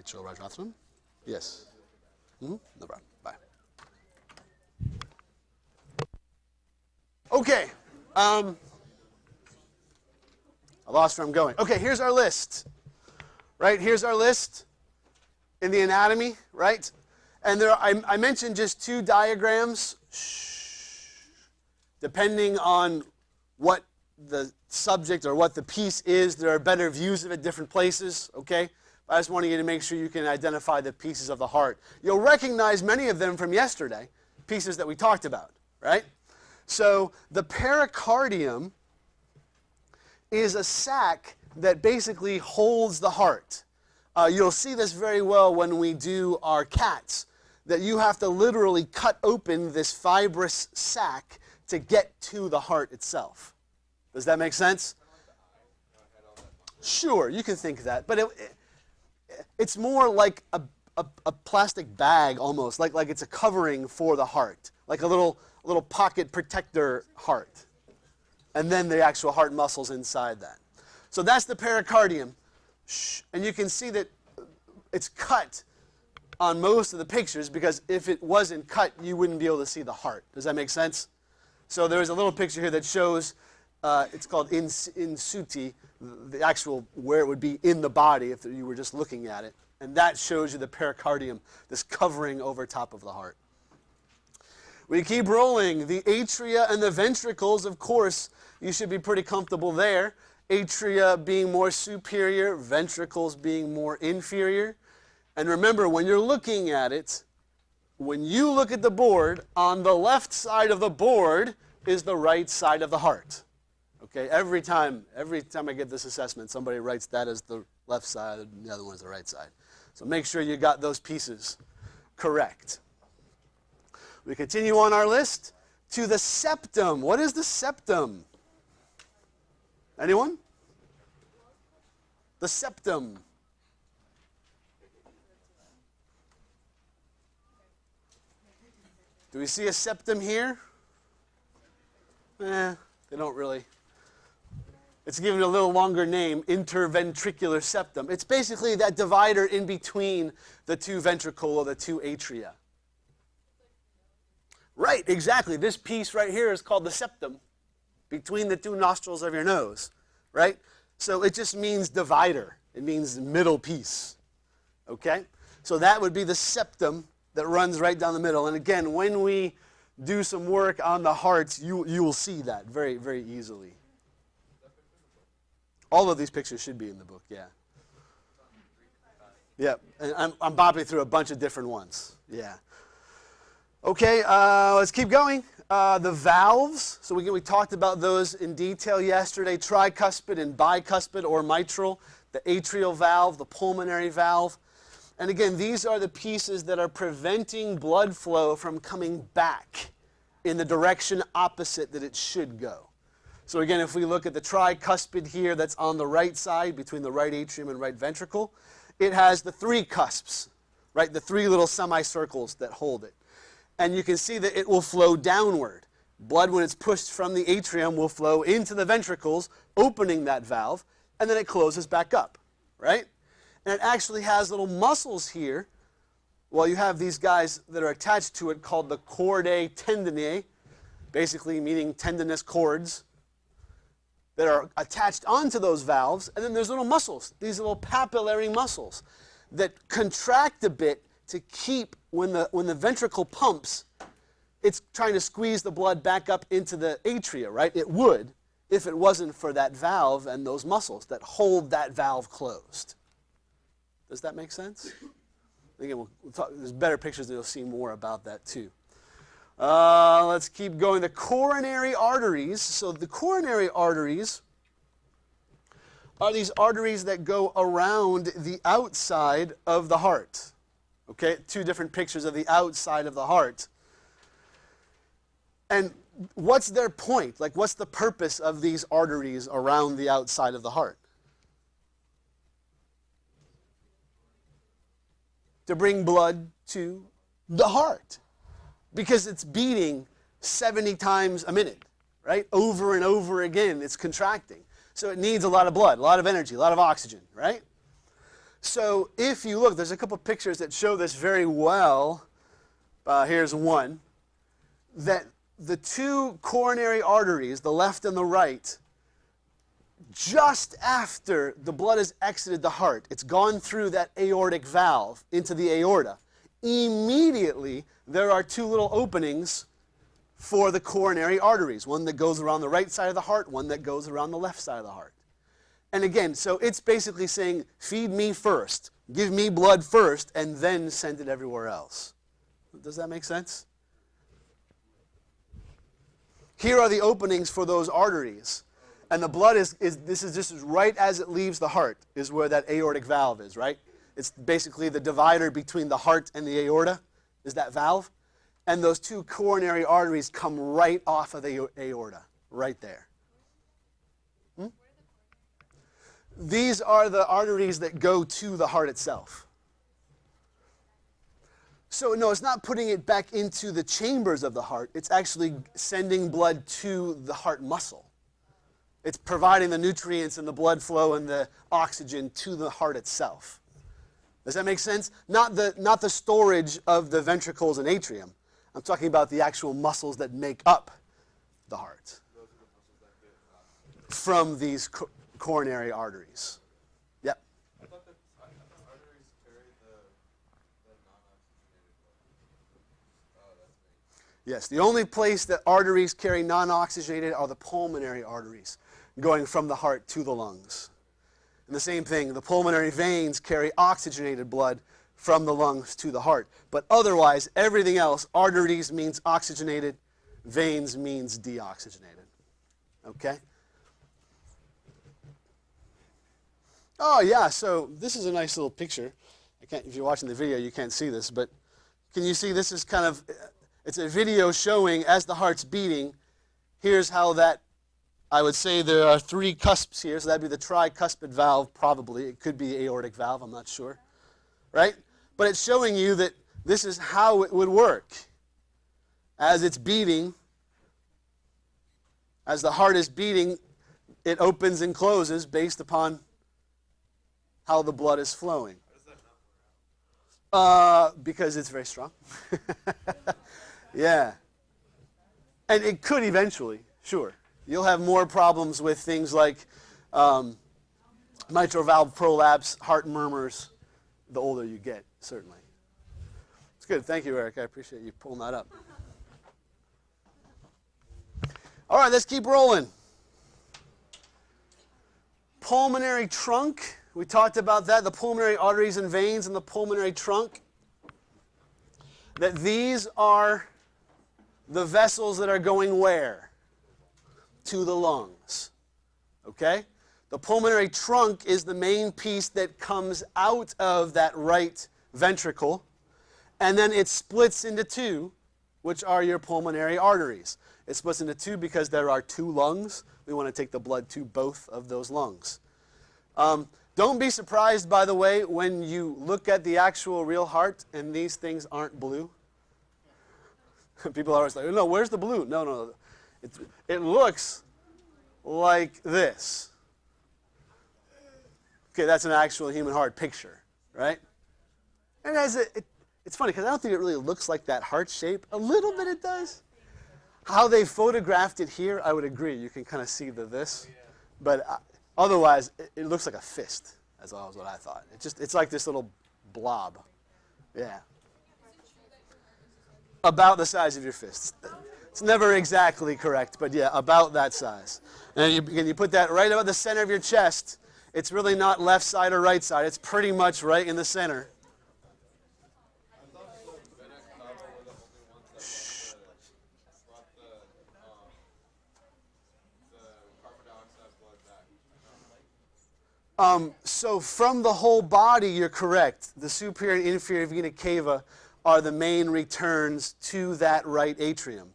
Rachel Rajrathnam. Yes. No problem. Bye. Okay. I lost where I'm going. Okay, here's our list. Right? Here's our list in the anatomy, right? And there, I mentioned just 2 diagrams. Depending on what the subject or what the piece is, there are better views of it different places, okay? I just wanted you to make sure you can identify the pieces of the heart. You'll recognize many of them from yesterday, pieces that we talked about, right? So the pericardium is a sac that basically holds the heart. You'll see this very well when we do our cats, that you have to literally cut open this fibrous sac to get to the heart itself. Does that make sense? Sure, you can think that, but it's more like a plastic bag almost, like it's a covering for the heart, like a little pocket protector heart, and then the actual heart muscles inside that. So that's the pericardium, and you can see that it's cut on most of the pictures, because if it wasn't cut, you wouldn't be able to see the heart. Does that make sense? So there's a little picture here that shows, it's called insuti, the actual where it would be in the body if you were just looking at it. And that shows you the pericardium, this covering over top of the heart. We keep rolling. The atria and the ventricles, of course, you should be pretty comfortable there. Atria being more superior, ventricles being more inferior. And remember, when you're looking at it, when you look at the board, on the left side of the board is the right side of the heart. Okay, every time I get this assessment, somebody writes that as the left side and the other one is the right side. So make sure you got those pieces correct. We continue on our list to the septum. What is the septum? Anyone? The septum. Do we see a septum here? They don't really. It's given a little longer name, interventricular septum. It's basically that divider in between the 2 ventricle or the 2 atria. Right, exactly. This piece right here is called the septum, between the 2 nostrils of your nose, right? So it just means divider. It means middle piece, okay? So that would be the septum that runs right down the middle. And again, when we do some work on the heart, you will see that very, very easily. All of these pictures should be in the book, yeah. Yeah, and I'm bopping through a bunch of different ones, yeah. Okay, let's keep going. The valves, so we talked about those in detail yesterday, tricuspid and bicuspid or mitral, the atrial valve, the pulmonary valve. And again, these are the pieces that are preventing blood flow from coming back in the direction opposite that it should go. So again, if we look at the tricuspid here, that's on the right side between the right atrium and right ventricle, it has the 3 cusps, right? The 3 little semicircles that hold it. And you can see that it will flow downward. Blood, when it's pushed from the atrium, will flow into the ventricles, opening that valve, and then it closes back up, right? And it actually has little muscles here. Well, you have these guys that are attached to it called the chordae tendineae, basically meaning tendinous cords, that are attached onto those valves. And then there's little muscles, these little papillary muscles that contract a bit to keep, when the ventricle pumps, it's trying to squeeze the blood back up into the atria, right? It would if it wasn't for that valve and those muscles that hold that valve closed. Does that make sense? Again, we'll talk, there's better pictures that you'll see more about that too. Let's keep going. The coronary arteries. So the coronary arteries are these arteries that go around the outside of the heart. Okay, 2 different pictures of the outside of the heart. And what's their point? Like, what's the purpose of these arteries around the outside of the heart? To bring blood to the heart, because it's beating 70 times a minute, right? Over and over again, it's contracting. So it needs a lot of blood, a lot of energy, a lot of oxygen, right? So if you look, there's a couple pictures that show this very well. Here's one. That the two coronary arteries, the left and the right, just after the blood has exited the heart, it's gone through that aortic valve into the aorta. Immediately, there are two little openings for the coronary arteries, one that goes around the right side of the heart, one that goes around the left side of the heart. And again, so it's basically saying, feed me first, give me blood first, and then send it everywhere else. Does that make sense? Here are the openings for those arteries. And the blood this is just right as it leaves the heart is where that aortic valve is, right? It's basically the divider between the heart and the aorta is that valve. And those two coronary arteries come right off of the aorta, right there. These are the arteries that go to the heart itself. So no, it's not putting it back into the chambers of the heart. It's actually sending blood to the heart muscle. It's providing the nutrients and the blood flow and the oxygen to the heart itself. Does that make sense? Not the storage of the ventricles and atrium. I'm talking about the actual muscles that make up the heart. Those are the muscles that get from these coronary arteries. Yep. I thought arteries carry the non-oxygenated blood. Oh, that's me. Yes, the only place that arteries carry non-oxygenated are the pulmonary arteries, going from the heart to the lungs. And the same thing, the pulmonary veins carry oxygenated blood from the lungs to the heart. But otherwise, everything else, arteries means oxygenated, veins means deoxygenated. Okay? Oh yeah, so this is a nice little picture. If you're watching the video, you can't see this, but can you see this is kind of, it's a video showing as the heart's beating, here's how that, I would say there are three cusps here, so that'd be the tricuspid valve probably. It could be aortic valve, I'm not sure. Right? But it's showing you that this is how it would work. As it's beating, as the heart is beating, it opens and closes based upon how the blood is flowing. How does that not wear out? Because it's very strong. Yeah. And it could eventually, sure. You'll have more problems with things like mitral valve prolapse, heart murmurs, the older you get, certainly. It's good. Thank you, Eric. I appreciate you pulling that up. All right, let's keep rolling. Pulmonary trunk. We talked about that, the pulmonary arteries and veins in the pulmonary trunk. That these are the vessels that are going where? To the lungs. Okay? The pulmonary trunk is the main piece that comes out of that right ventricle, and then it splits into two, which are your pulmonary arteries. It splits into two because there are two lungs. We want to take the blood to both of those lungs. Don't be surprised, by the way, when you look at the actual real heart and these things aren't blue. People are always like, no, where's the blue? No. It looks like this. Okay, that's an actual human heart picture, right? And it's funny because I don't think it really looks like that heart shape. A little bit it does. How they photographed it here, I would agree. You can kind of see this. But otherwise, it looks like a fist, as well as what I thought. It's like this little blob. Yeah. About the size of your fist. It's never exactly correct, but yeah, about that size. And you put that right about the center of your chest. It's really not left side or right side. It's pretty much right in the center. I thought the vena cava were the only ones that brought the carbon dioxide blood back. So from the whole body, you're correct. The superior and inferior vena cava are the main returns to that right atrium.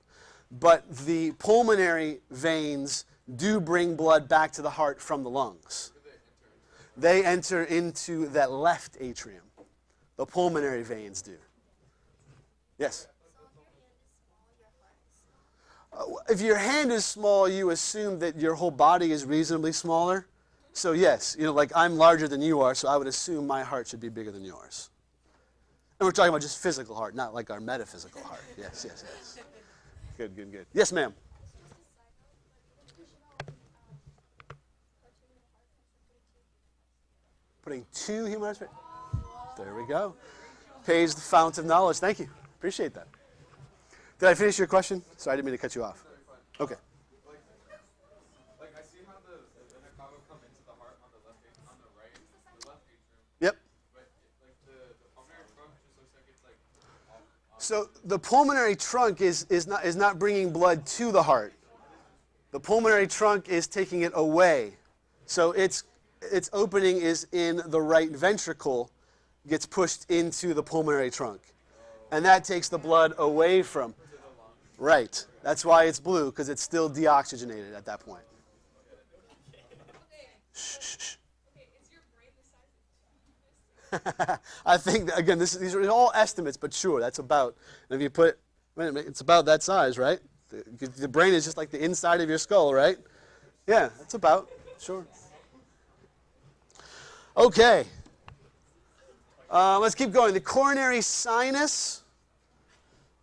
But the pulmonary veins do bring blood back to the heart from the lungs. They enter into that left atrium. The pulmonary veins do. Yes? If your hand is small, you assume that your whole body is reasonably smaller. So yes, like I'm larger than you are, so I would assume my heart should be bigger than yours. And we're talking about just physical heart, not like our metaphysical heart. Yes, yes, yes. Good, good, good. Yes, ma'am. Putting 2 human hearts. There we go. Paige, the fount of knowledge. Thank you. Appreciate that. Did I finish your question? Sorry, I didn't mean to cut you off. Okay. Like I see how the vena cava come into the heart on the left, on the right, the left atrium. Yep. But like the pulmonary trunk just looks like it's like off. So the pulmonary trunk is not bringing blood to the heart. The pulmonary trunk is taking it away. So its opening is in the right ventricle, gets pushed into the pulmonary trunk. And that takes the blood away from. Right. That's why it's blue, because it's still deoxygenated at that point. Shh, shh, shh. I think, again, these are all estimates, but sure, that's about, and if you put, wait a minute, it's about that size, right? The brain is just like the inside of your skull, right? Yeah, that's about, sure. Okay. Let's keep going. The coronary sinus.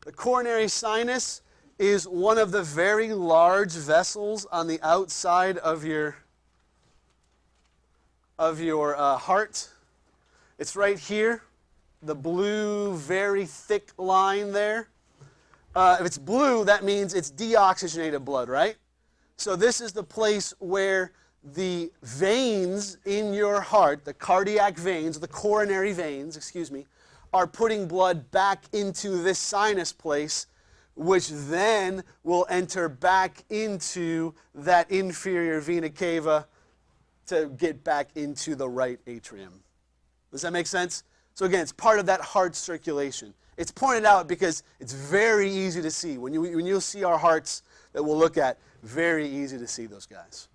The coronary sinus is one of the very large vessels on the outside of your heart. It's right here, the blue, very thick line there. If it's blue, that means it's deoxygenated blood, right? So this is the place where the veins in your heart, the cardiac veins, the coronary veins, excuse me, are putting blood back into this sinus place, which then will enter back into that inferior vena cava to get back into the right atrium. Does that make sense? So again, it's part of that heart circulation. It's pointed out because it's very easy to see. When you'll see our hearts that we'll look at, very easy to see those guys.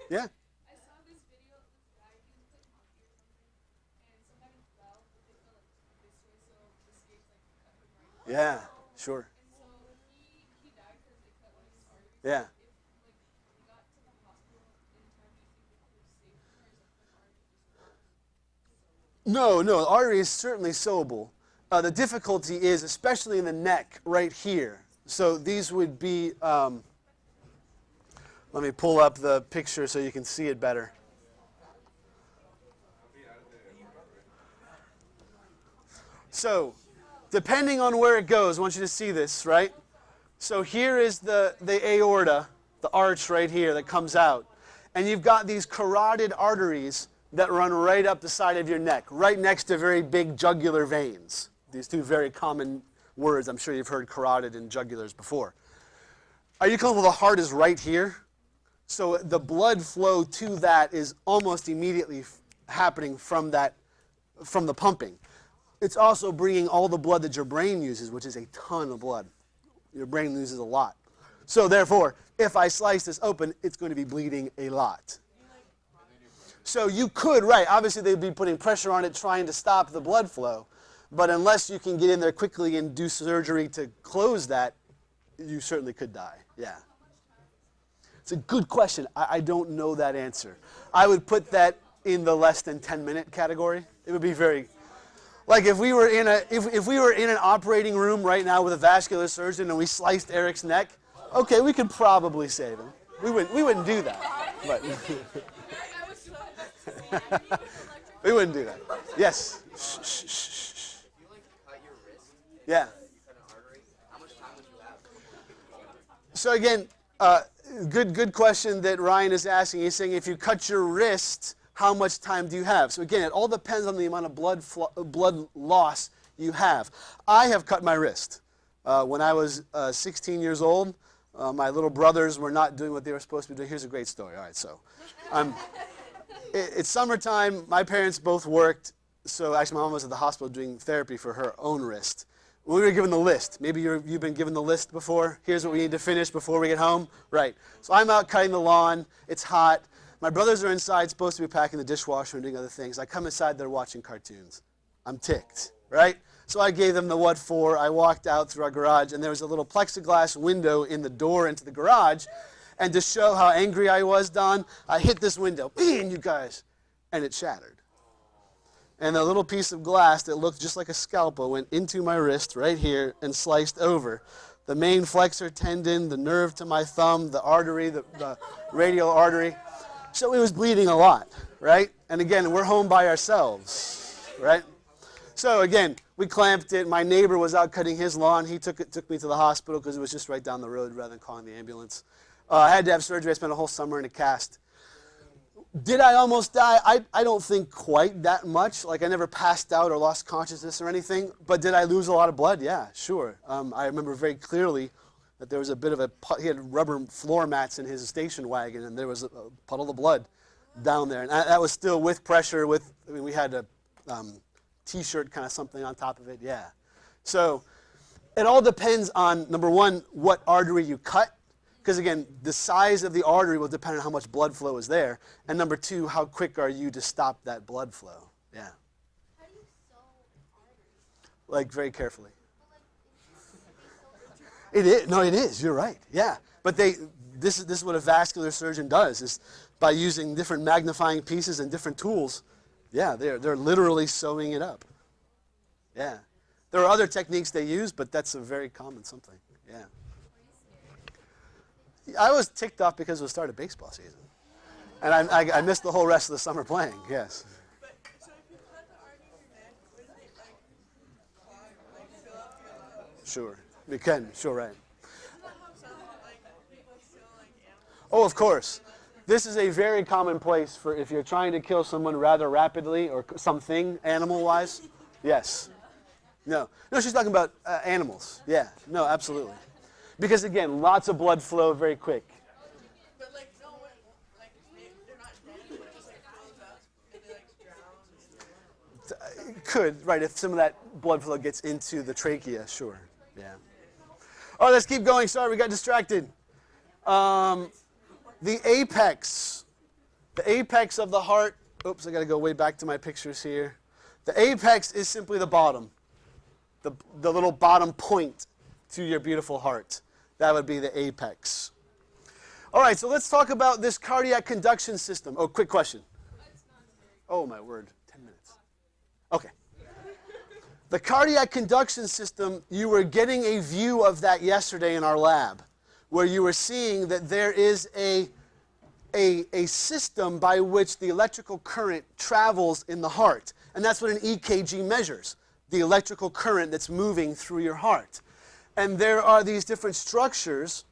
Yeah. I saw this video of this guy, he was playing hockey or something, and somebody fell, but they fell like this way, so the skates like cut him right. Yeah, sure. And so he died because they cut one of his arteries. Yeah. If like he got to the hospital in time, do you think they could have saved him, or is like the artery just No, the artery is certainly soluble. The difficulty is, especially in the neck, right here. So these would be, let me pull up the picture so you can see it better. So, depending on where it goes, I want you to see this, right? So here is the aorta, the arch right here that comes out. And you've got these carotid arteries that run right up the side of your neck, right next to very big jugular veins. These two very common words. I'm sure you've heard carotid and jugulars before. Are you comfortable the heart is right here? So the blood flow to that is almost immediately happening from the pumping. It's also bringing all the blood that your brain uses, which is a ton of blood. Your brain uses a lot. So therefore, if I slice this open, it's going to be bleeding a lot. So you could, right, obviously they'd be putting pressure on it trying to stop the blood flow. But unless you can get in there quickly and do surgery to close that, you certainly could die. Yeah. It's a good question. I don't know that answer. I would put that in the less than 10-minute category. It would be very, like if we were in an operating room right now with a vascular surgeon and we sliced Eric's neck, okay, we could probably save him. We wouldn't do that. But we wouldn't do that. Yes. Shh, shh, shh, shh. If you like cut your wrist, Yeah. you cut an artery, how much time would you have? So again, good question that Ryan is asking. He's saying if you cut your wrist, how much time do you have? So again, it all depends on the amount of blood loss you have. I have cut my wrist. When I was 16 years old, my little brothers were not doing what they were supposed to be doing. Here's a great story. All right, so it's summertime. My parents both worked. So actually, my mom was at the hospital doing therapy for her own wrist. We were given the list. Maybe you've been given the list before. Here's what we need to finish before we get home. Right. So I'm out cutting the lawn. It's hot. My brothers are inside, supposed to be packing the dishwasher and doing other things. I come inside, they're watching cartoons. I'm ticked, right? So I gave them the what for. I walked out through our garage, and there was a little plexiglass window in the door into the garage. And to show how angry I was, Don, I hit this window. Man, you guys. And it shattered. And a little piece of glass that looked just like a scalpel went into my wrist right here and sliced over the main flexor tendon, the nerve to my thumb, the artery, the radial artery. So it was bleeding a lot, right? And again, we're home by ourselves, right? So again, we clamped it. My neighbor was out cutting his lawn. He took me to the hospital because it was just right down the road rather than calling the ambulance. I had to have surgery. I spent a whole summer in a cast. Did I almost die? I don't think quite that much. Like, I never passed out or lost consciousness or anything. But did I lose a lot of blood? Yeah, sure. I remember very clearly that there was a bit of he had rubber floor mats in his station wagon, and there was a puddle of blood down there. And that was still with pressure, we had a T-shirt kind of something on top of it, yeah. So it all depends on, number one, what artery you cut. Because again, the size of the artery will depend on how much blood flow is there. And number two, how quick are you to stop that blood flow? Yeah. How do you sew arteries? Like, very carefully. Well, It is. No, it is. You're right. Yeah. But this is what a vascular surgeon does, is by using different magnifying pieces and different tools. Yeah, they're literally sewing it up. Yeah. There are other techniques they use, but that's a very common something. Yeah. I was ticked off because it was the start of baseball season. And I missed the whole rest of the summer playing, yes. But, so if you cut the artery in your neck, wouldn't it, fill up your lungs? Sure. We can. Sure, right. Isn't that how some, people kill, animals? Oh, of course. This is a very common place for if you're trying to kill someone rather rapidly or something animal-wise. Yes. No, she's talking about animals. Yeah. No, absolutely. Because, again, lots of blood flow very quick. But, no, they're not dead, it just, fills up, and they, drown. It could, right, if some of that blood flow gets into the trachea, sure. Yeah. All right, let's keep going. Sorry, we got distracted. The apex. The apex of the heart. Oops, I got to go way back to my pictures here. The apex is simply the bottom. The little bottom point to your beautiful heart. That would be the apex. All right, so let's talk about this cardiac conduction system. Oh, quick question. Oh, my word. 10 minutes. Okay. The cardiac conduction system, you were getting a view of that yesterday in our lab, where you were seeing that there is a system by which the electrical current travels in the heart. And that's what an EKG measures, the electrical current that's moving through your heart. And there are these different structures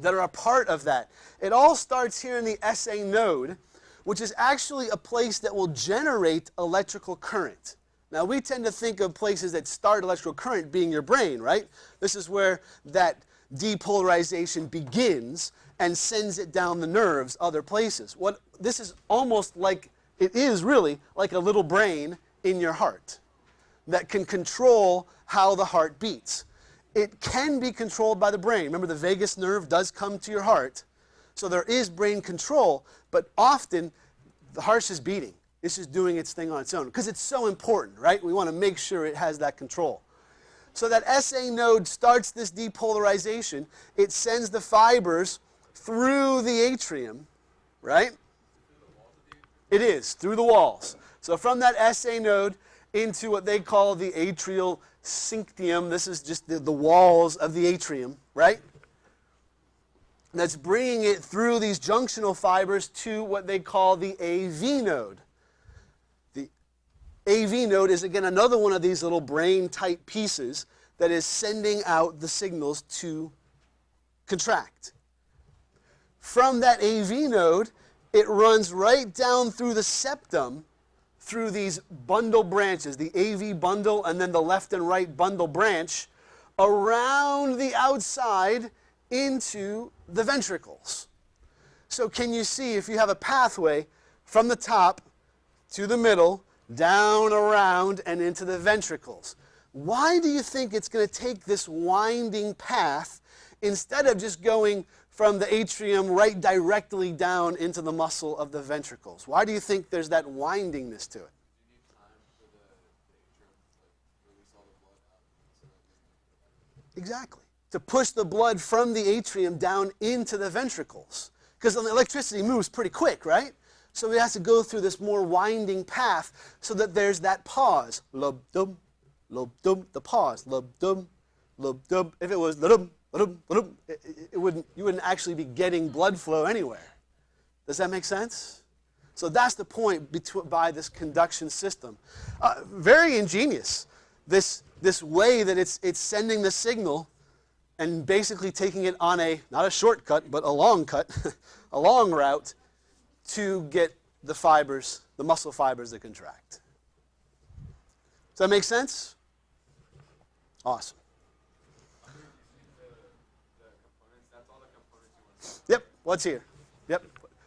that are a part of that. It all starts here in the SA node, which is actually a place that will generate electrical current. Now, we tend to think of places that start electrical current being your brain, right? This is where that depolarization begins and sends it down the nerves other places. This is almost like, it is really like a little brain in your heart that can control how the heart beats. It can be controlled by the brain. Remember, the vagus nerve does come to your heart. So there is brain control, but often the heart's just beating. It's just doing its thing on its own because it's so important, right? We want to make sure it has that control. So that SA node starts this depolarization. It sends the fibers through the atrium, right? It is, through the walls. So from that SA node into what they call the atrial syncytium. This is just the walls of the atrium, right? That's bringing it through these junctional fibers to what they call the AV node. The AV node is, again, another one of these little brain-type pieces that is sending out the signals to contract. From that AV node, it runs right down through the septum through these bundle branches, the AV bundle and then the left and right bundle branch, around the outside into the ventricles. So can you see, if you have a pathway from the top to the middle, down, around, and into the ventricles? Why do you think it's going to take this winding path instead of just going from the atrium right directly down into the muscle of the ventricles? Why do you think there's that windingness to it? Do you need time for the atrium to release all Exactly. To push the blood from the atrium down into the ventricles. Because the electricity moves pretty quick, right? So it has to go through this more winding path so that there's that pause. Lub-dum, lub-dum, the pause. Lub-dum, lub-dum. If it was la-dum, la-dum, la-dum, you wouldn't actually be getting blood flow anywhere. Does that make sense? So that's the point by this conduction system. Very ingenious. This way that it's sending the signal and basically taking it on not a shortcut, but a long cut, a long route to get the fibers, the muscle fibers that contract. Does that make sense? Awesome. Yep, what's here? Yep.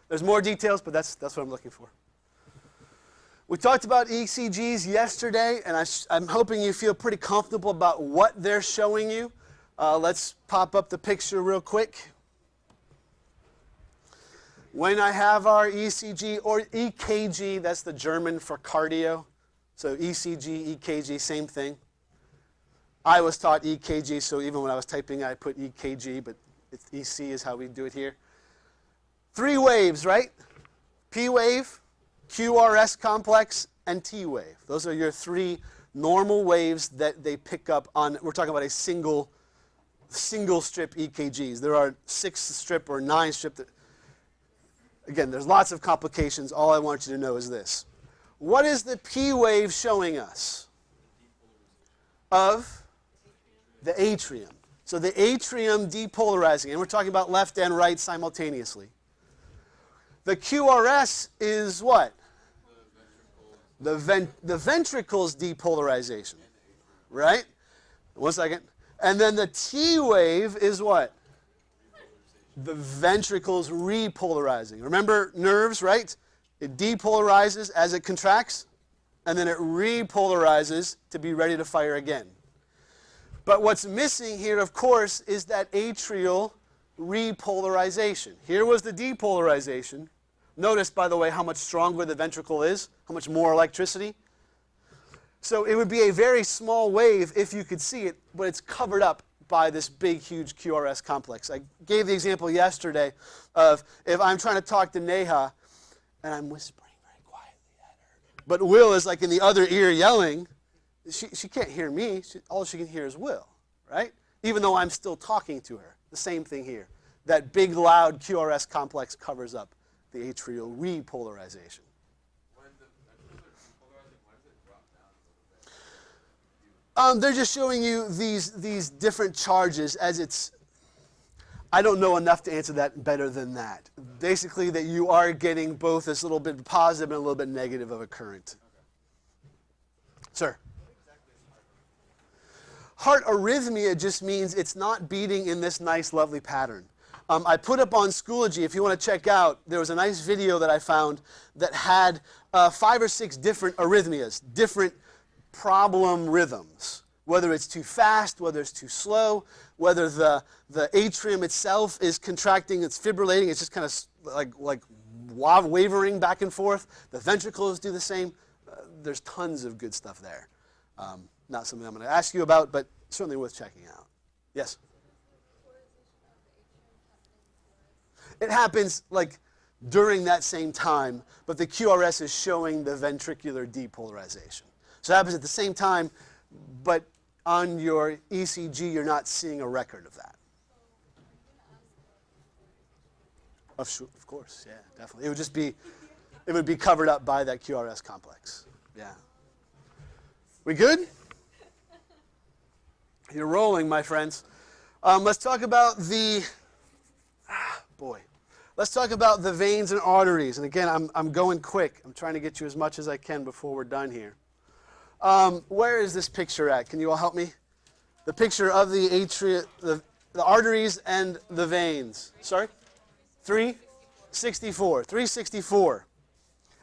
There's more details, but that's what I'm looking for. We talked about ECGs yesterday, and I'm hoping you feel pretty comfortable about what they're showing you. Let's pop up the picture real quick. When I have our ECG or EKG, that's the German for cardio. So ECG, EKG, same thing. I was taught EKG, so even when I was typing, I put EKG, but EC is how we do it here. 3 waves, right? P wave, QRS complex, and T wave. Those are your 3 normal waves that they pick up on. We're talking about a single strip EKGs. There are 6 strip or 9 strip. Again, there's lots of complications. All I want you to know is this. What is the P wave showing us? Of the atrium. So the atrium depolarizing, and we're talking about left and right simultaneously. The QRS is what? The ventricles depolarization, right? 1 second. And then the T wave is what? The ventricles repolarizing. Remember nerves, right? It depolarizes as it contracts, and then it repolarizes to be ready to fire again. But what's missing here, of course, is that atrial repolarization. Here was the depolarization. Notice, by the way, how much stronger the ventricle is, how much more electricity. So it would be a very small wave if you could see it, but it's covered up by this big, huge QRS complex. I gave the example yesterday of if I'm trying to talk to Neha, and I'm whispering very quietly at her, but Will is like in the other ear yelling, she can't hear me. All she can hear is Will, right? Even though I'm still talking to her. The same thing here. That big, loud QRS complex covers up the atrial repolarization. When the ventricles are depolarizing, why does it drop down a little bit? They're just showing you these different charges as it's... I don't know enough to answer that better than that. Basically, that you are getting both this little bit positive and a little bit negative of a current. Okay. Sir? Heart arrhythmia just means it's not beating in this nice, lovely pattern. I put up on Schoology, if you want to check out, there was a nice video that I found that had 5 or 6 different arrhythmias, different problem rhythms. Whether it's too fast, whether it's too slow, whether the atrium itself is contracting, it's fibrillating, it's just kind of like wavering back and forth. The ventricles do the same. There's tons of good stuff there. Not something I'm going to ask you about, but certainly worth checking out. Yes? It happens like during that same time, but the QRS is showing the ventricular depolarization. So it happens at the same time, but on your ECG, you're not seeing a record of that. Of course, yeah, definitely. It would be covered up by that QRS complex. Yeah. We good? You're rolling, my friends. Let's talk about Let's talk about the veins and arteries. And again, I'm going quick. I'm trying to get you as much as I can before we're done here. Where is this picture at? Can you all help me? The picture of the atria, the arteries and the veins. Sorry? 364. 364.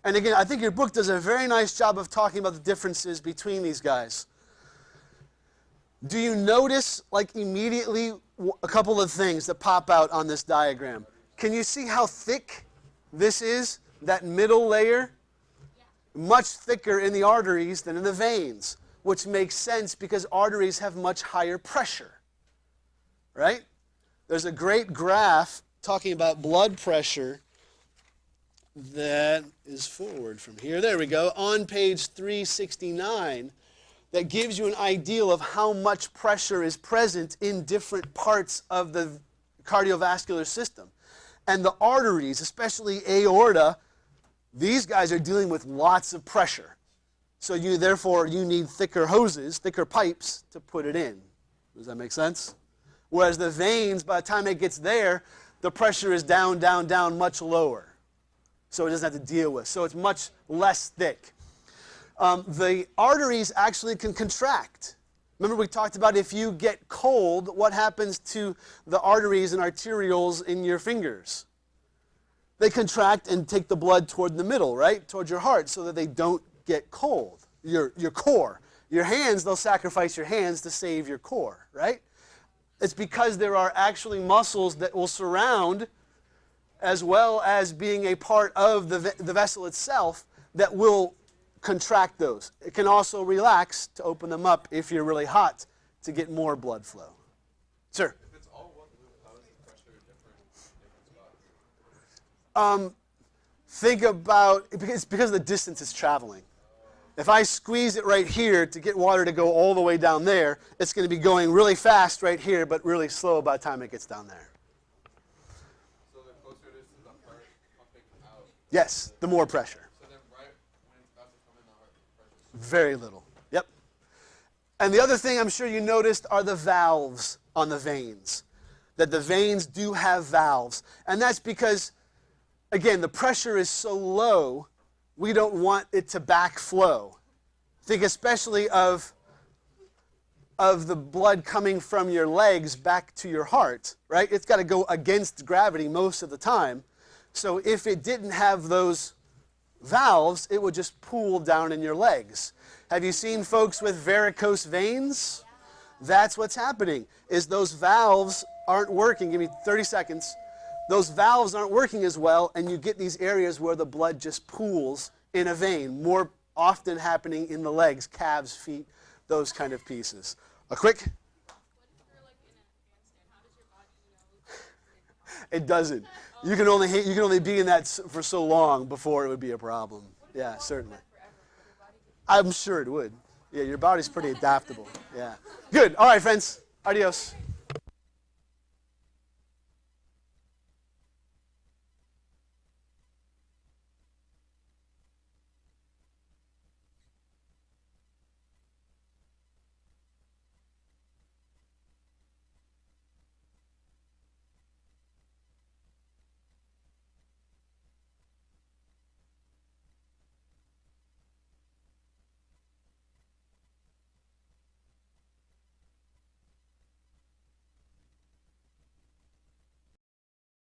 And again, I think your book does a very nice job of talking about the differences between these guys. Do you notice, like immediately, a couple of things that pop out on this diagram? Can you see how thick this is, that middle layer? Yeah. Much thicker in the arteries than in the veins, which makes sense because arteries have much higher pressure, right? There's a great graph talking about blood pressure that is forward from here. There we go. On page 369, that gives you an idea of how much pressure is present in different parts of the cardiovascular system. And the arteries, especially aorta, these guys are dealing with lots of pressure. So therefore you need thicker hoses, thicker pipes to put it in. Does that make sense? Whereas the veins, by the time it gets there, the pressure is down, down, down, much lower. So it doesn't have to deal with. So it's much less thick. The arteries actually can contract. Remember we talked about if you get cold, what happens to the arteries and arterioles in your fingers? They contract and take the blood toward the middle, right? Toward your heart so that they don't get cold. Your core. Your hands, they'll sacrifice your hands to save your core, right? It's because there are actually muscles that will surround as well as being a part of the vessel itself that will contract those. It can also relax to open them up if you're really hot to get more blood flow. Sir? If it's all one loop, how is the pressure different in different spots? Think about, it's because of the distance it's traveling. If I squeeze it right here to get water to go all the way down there, it's going to be going really fast right here, but really slow by the time it gets down there. So the closer it is to the heart pumping out. Yes, the more pressure. So then right when it's about to come in the heart, the pressure is Very little. Yep. And the other thing I'm sure you noticed are the valves on the veins. That the veins do have valves. And that's because, again, the pressure is so low, we don't want it to backflow. Think especially of the blood coming from your legs back to your heart, right? It's got to go against gravity most of the time. So if it didn't have those valves, it would just pool down in your legs. Have you seen folks with varicose veins? That's what's happening, is those valves aren't working. Give me 30 seconds. Those valves aren't working as well, and you get these areas where the blood just pools in a vein, more often happening in the legs, calves, feet, those kind of pieces. A quick? What if you're like in Afghanistan? How does your body know? It doesn't. You can only be in that for so long before it would be a problem. Yeah, certainly. I'm sure it would. Yeah, your body's pretty adaptable. Yeah. Good. All right, friends. Adios.